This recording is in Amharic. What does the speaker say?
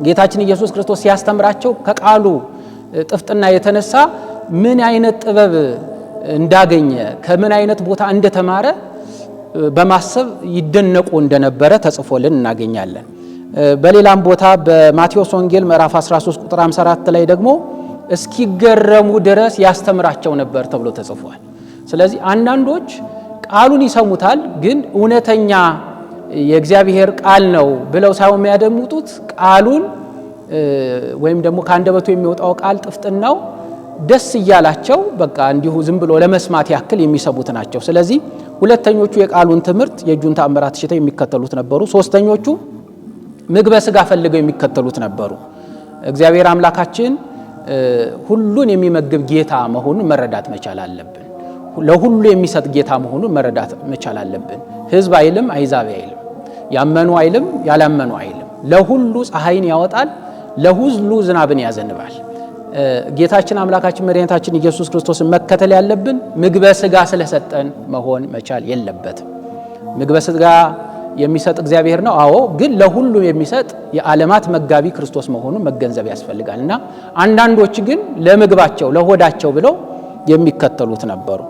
ጌታችን ኢየሱስ ክርስቶስ ሲያስተምራቸው ከቃሉ ጥፍጥና የተነሳ ምን አይነት ጥበብ እንዳገኘ ከምን አይነት ቦታ እንደተማረ በማሰብ ይደነቁ እንደነበረ ተጽፎልን እናገኛለን። በሌላም ቦታ በማቴዎስ ወንጌል ምዕራፍ 13 ቁጥር 54 ላይ ደግሞ እስኪገረሙ ድረስ ያስተምራቸው ነበር ተብሎ ተጽፏል። ስለዚህ አንዳንዶች ቃሉን ይሰሙታል፣ ግን እውነተኛ የእግዚአብሔር ቃል ነው ብለው ሳይሆን የሚያደምጡት ቃሉን ወይም ደግሞ ከአንደበቱ የሚወጣው ቃል ጥፍጥናው ደስ እያላቸው በቃ እንዲሁ ዝም ብሎ ለመስማት ያክል የሚሰሙት ናቸው። ስለዚህ ሁለተኞቹ የቃሉን ትምህርት የእጁን ተአምራት ሽተው የሚከተሉት ነበሩ። ሶስተኞቹ ምግበ ሥጋ ፈልገው የሚከተሉት ነበሩ። እግዚአብሔር አምላካችን ሁሉን የሚመግብ ጌታ መሆኑን መረዳት መቻል አለብን። ለሁሉ የሚሰጥ ጌታ መሆኑን መረዳት መቻል አለብን። ሕዝብ አይልም፣ አሕዛብ አይልም፣ ያመኑ አይልም፣ ያላመኑ አይልም። ለሁሉ ፀሐይን ያወጣል፣ ለሁሉ ዝናብን ያዘንባል። ጌታችን አምላካችን መድኃኒታችን ኢየሱስ ክርስቶስን መከተል ያለብን ምግበ ሥጋ ስለሰጠን መሆን መቻል የለበትም። ምግበ ሥጋ የሚሰጥ እግዚአብሔር ነው። አዎ፣ ግን ለሁሉ የሚሰጥ የዓለማት መጋቢ ክርስቶስ መሆኑን መገንዘብ ያስፈልጋልና አንዳንዶች ግን ለምግባቸው ለሆዳቸው ብለው የሚከተሉት ነበሩ።